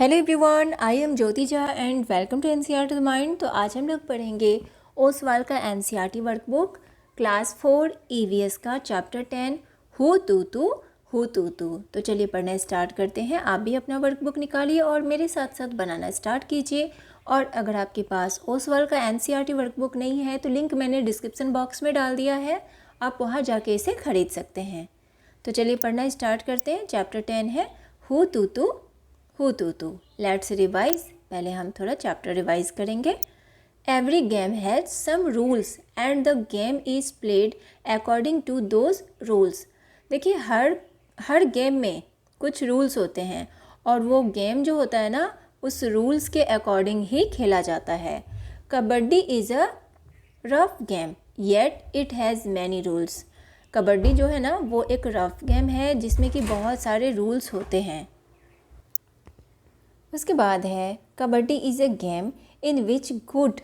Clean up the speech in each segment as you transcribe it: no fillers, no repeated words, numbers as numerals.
Hello everyone, I am Jyoti Jha and welcome to NCERT the mind. तो आज हम लोग पढ़ेंगे ओसवाल का एनसीईआरटी वर्कबुक क्लास 4 ईवीएस का चैप्टर 10 हु तू तू हु तू तू। तो चलिए पढ़ना स्टार्ट करते हैं। आप भी अपना वर्कबुक निकालिए और मेरे साथ साथ बनाना स्टार्ट कीजिए। और अगर आपके पास ओसवाल का एनसीईआरटी वर्कबुक नहीं है तो लिंक मैंने डिस्क्रिप्शन बॉक्स में डाल दिया है, आप वहाँ जाके इसे खरीद सकते हैं। तो चलिए पढ़ना स्टार्ट करते हैं। चैप्टर 10 है who Tu Tu Hu Tu Tu. Let's revise. पहले हम थोड़ा चैप्टर रिवाइज करेंगे। Every game has some rules and the game is played according to those rules. देखिए हर गेम में कुछ रूल्स होते हैं और वो गेम जो होता है ना उस रूल्स के अकॉर्डिंग ही खेला जाता है। Kabaddi is a rough game yet it has many rules. Kabaddi जो है ना वो एक रफ गेम है जिसमें कि बहुत सारे रूल्स होते हैं। उसके बाद है kabaddi is a game in which good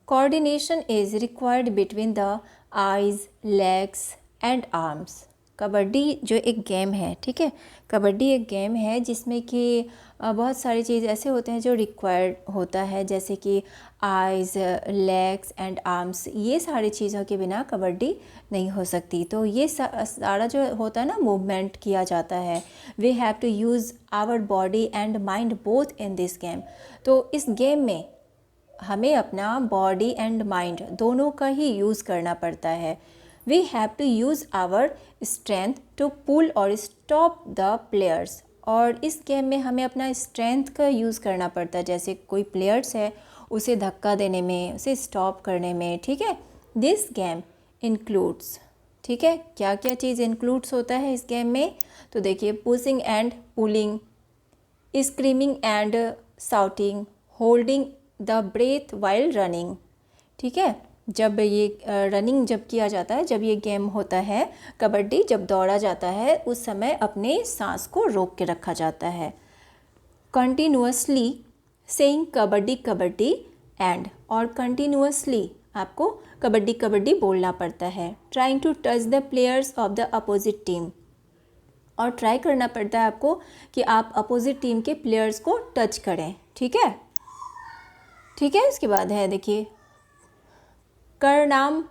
coordination is required between the eyes legs and arms. Kabaddi जो एक गेम है, ठीक है, कबड्डी एक गेम है जिसमें कि बहुत सारी चीज़ ऐसे होते हैं जो रिक्वायर्ड होता है, जैसे कि आइज़ लेग्स एंड आर्म्स। ये सारी चीज़ों के बिना कबड्डी नहीं हो सकती। तो ये सारा जो होता है ना मूवमेंट किया जाता है। We have to use our body and mind both in this game. तो इस गेम में हमें अपना बॉडी एंड माइंड दोनों का ही यूज़ करना पड़ता है। We have to use our strength to pull और स्टॉप द प्लेयर्स। और इस गेम में हमें अपना स्ट्रेंथ का यूज़ करना पड़ता है, जैसे कोई प्लेयर्स है उसे धक्का देने में, उसे स्टॉप करने में, ठीक है। दिस गेम इंक्लूड्स, ठीक है, क्या क्या चीज़ इंक्लूड्स होता है इस गेम में। तो देखिए pushing and pulling, screaming and shouting, holding the breath while running, ठीक है। जब ये रनिंग जब किया जाता है, जब ये गेम होता है कबड्डी, जब दौड़ा जाता है उस समय अपने सांस को रोक के रखा जाता है। Continuously saying kabaddi kabaddi and, और कंटिन्यूअसली आपको कबड्डी कबड्डी बोलना पड़ता है। Trying to touch the players of the opposite team, और ट्राई करना पड़ता है आपको कि आप अपोजिट टीम के प्लेयर्स को टच करें, ठीक है, ठीक है। इसके बाद है देखिए Karnam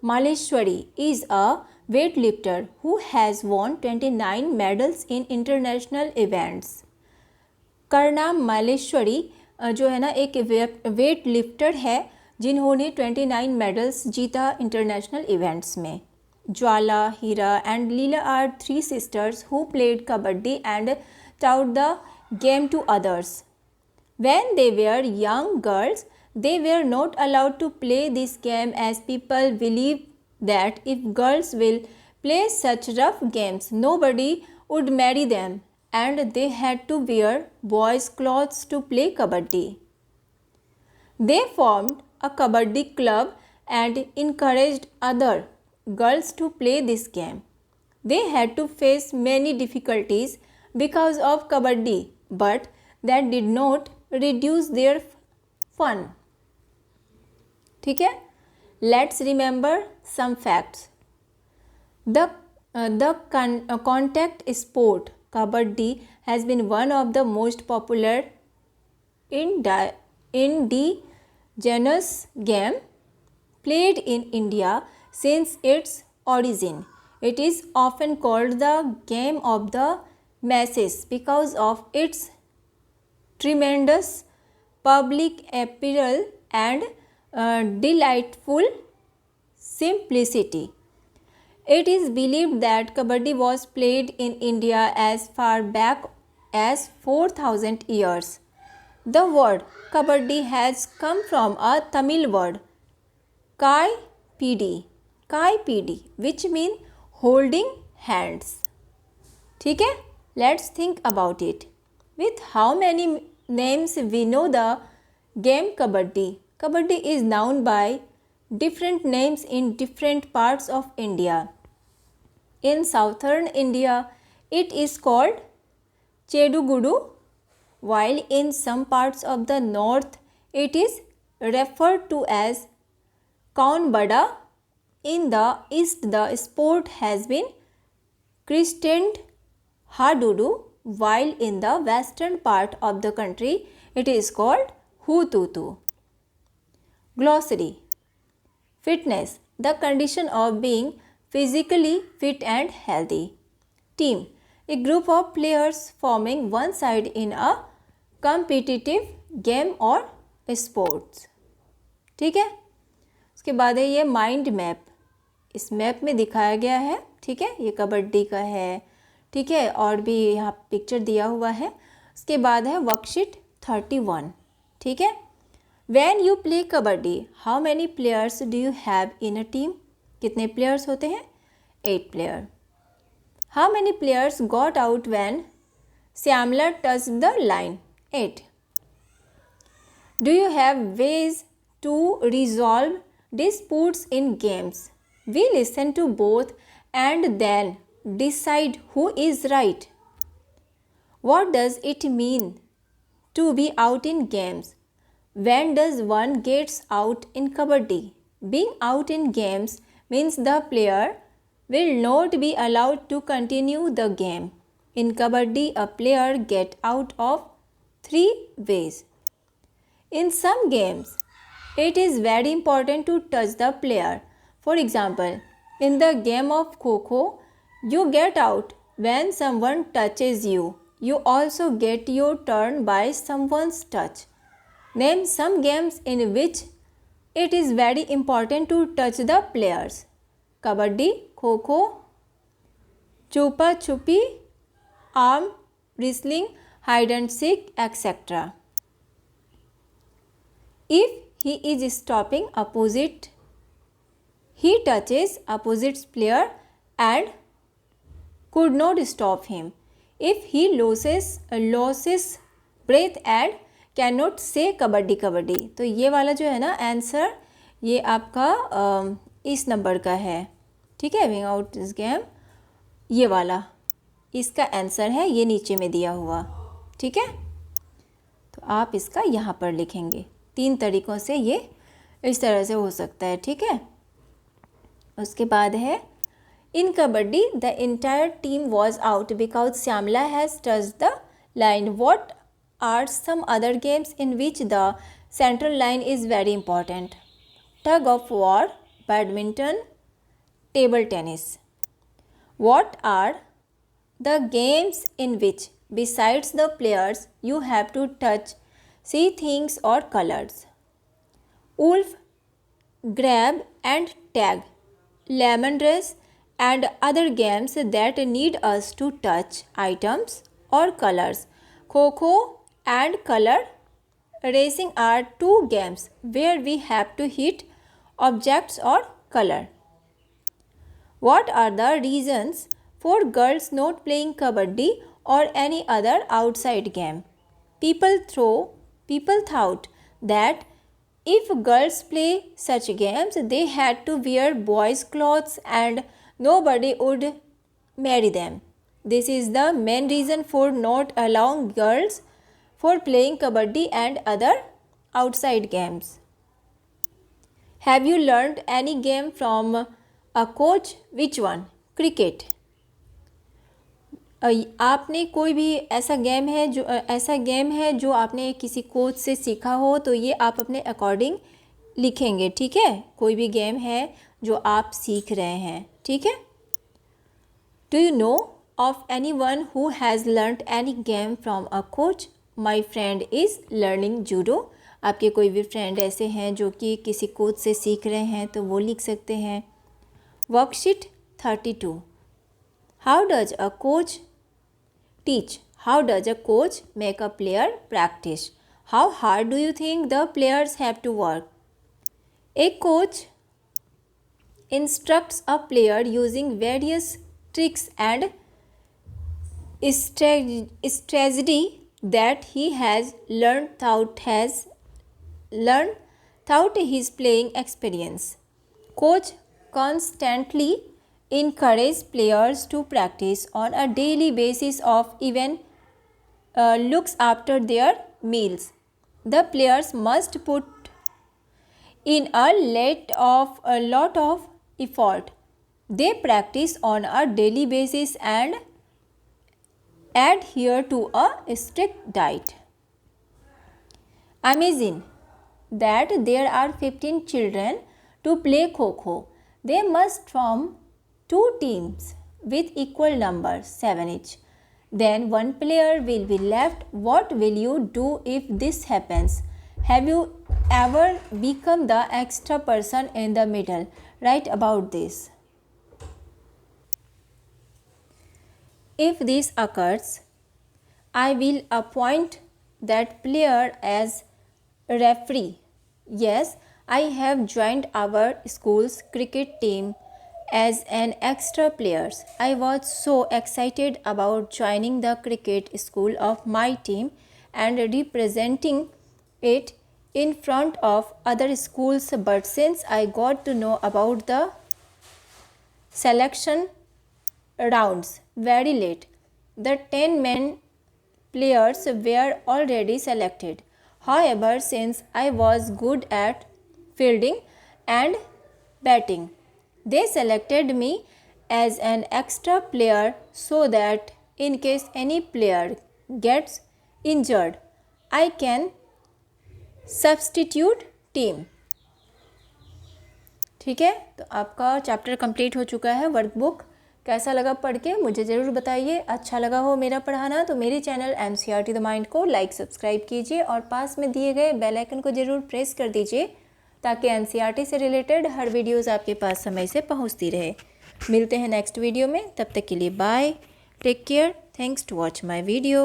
Malleswari is a weight lifter who has won 29 medals in international events. Karnam Malleswari जो है ना एक वेट लिफ्टर है जिन्होंने 29 मेडल्स जीता इंटरनेशनल इवेंट्स में। Jwala, Hira and Leela are 3 sisters who played kabaddi and taught the game to others. When they were young girls, they were not allowed to play this game as people believe that if girls will play such rough games, nobody would marry them and they had to wear boys' clothes to play kabaddi. They formed a kabaddi club and encouraged other girls to play this game. They had to face many difficulties because of kabaddi, but that did not reduce their fun. ठीक है। Let's remember some facts. The contact sport kabaddi has been one of the most popular indigenous game played in India since its origin. It is often called the game of the masses because of its tremendous public appeal and delightful simplicity. It is believed that Kabaddi was played in India as far back as 4,000 years. The word Kabaddi has come from a Tamil word Kai Pidi, which means holding hands. ठीक है, let's think about it. With how many names we know the game Kabaddi? Kabaddi is known by different names in different parts of India. In southern India, it is called Chedugudu, while in some parts of the north, it is referred to as Kaunbada. In the east, the sport has been christened Hadudu, while in the western part of the country it is called Hututu. Glossary. Fitness, the condition of being physically fit and healthy. Team, a group of players forming one side in a competitive game or sports. ठीक है, उसके बाद है ये mind map. इस map में दिखाया गया है, ठीक है, ये कबड्डी का है, ठीक है, और भी यहाँ पिक्चर दिया हुआ है. उसके बाद है वर्कशीट 31. ठीक है. When you play kabaddi, how many players do you have in a team? कितने प्लेयर्स होते हैं? 8 player. How many players got out when Syamla touched the line? 8. Do you have ways to resolve disputes in games? We listen to both and then decide who is right. What does it mean to be out in games? When does one gets out in kabaddi? Being out in games means the player will not be allowed to continue the game. In kabaddi, a player gets out of 3 ways. In some games, it is very important to touch the player. For example, in the game of Kho-Kho, you get out when someone touches you. You also get your turn by someone's touch. Name some games in which it is very important to touch the players. Kabaddi, Kho-Kho, Chupa Chupi, arm wrestling, hide and seek, etc. If he is stopping opposite, he touches opposite player and could not stop him. If he loses breath and cannot say kabaddi kabaddi. तो ये वाला जो है ना answer, ये आपका इस number का है. ठीक है, विंग आउट दिस गेम, ये वाला इसका आंसर है, ये नीचे में दिया हुआ. ठीक है, तो आप इसका यहाँ पर लिखेंगे. 3 तरीक़ों से ये इस तरह से हो सकता है. ठीक है, उसके बाद है in kabaddi the entire team was out because Shyamala has touched the line. What are some other games in which the central line is very important? Tug of war, badminton, table tennis. What are the games in which besides the players you have to touch, see things or colors? Wolf, grab and tag, lemon race and other games that need us to touch items or colors. Kho-Kho and color racing are 2 games where we have to hit objects or color. What are the reasons for girls not playing kabaddi or any other outside game? People thought that if girls play such games, they had to wear boys' clothes and nobody would marry them. This is the main reason for not allowing girls for playing kabaddi and other outside games. Have you learned any game from a coach? Which one? Cricket. आपने कोई भी ऐसा game है जो आपने किसी coach से सीखा हो, तो ये आप अपने अकॉर्डिंग लिखेंगे. ठीक है, कोई भी गेम है जो आप सीख रहे हैं. ठीक है. Do you know of anyone who has learnt any game from a coach? My friend is learning judo. आपके कोई भी फ्रेंड ऐसे हैं जो कि किसी कोच से सीख रहे हैं, तो वो लिख सकते हैं. Worksheet 32. How does a coach teach? How does a coach make a player practice? How hard do you think the players have to work? A coach instructs a player using various tricks and strategy that he has learned throughout his playing experience. Coach constantly encourages players to practice on a daily basis of even looks after their meals. The players must put in a lot of effort. They practice on a daily basis and adhere to a strict diet. Imagine that there are 15 children to play Kho-Kho. They must form two teams with equal numbers, 7 each. Then one player will be left. What will you do if this happens? Have you ever become the extra person in the middle? Write about this. If this occurs, I will appoint that player as referee. Yes, I have joined our school's cricket team as an extra player. I was so excited about joining the cricket school of my team and representing it in front of other schools, but since I got to know about the selection rounds very late, the 10 men players were already selected. However, since I was good at fielding and batting, they selected me as an extra player so that in case any player gets injured, I can substitute team. ठीक है, तो आपका chapter complete हो चुका है। Workbook कैसा लगा पढ़ के मुझे ज़रूर बताइए। अच्छा लगा हो मेरा पढ़ाना तो मेरे चैनल NCERT द माइंड को लाइक सब्सक्राइब कीजिए और पास में दिए गए बेल आइकन को ज़रूर प्रेस कर दीजिए ताकि NCERT से रिलेटेड हर वीडियोज़ आपके पास समय से पहुंचती रहे। मिलते हैं नेक्स्ट वीडियो में, तब तक के लिए bye, take care, thanks to watch my video.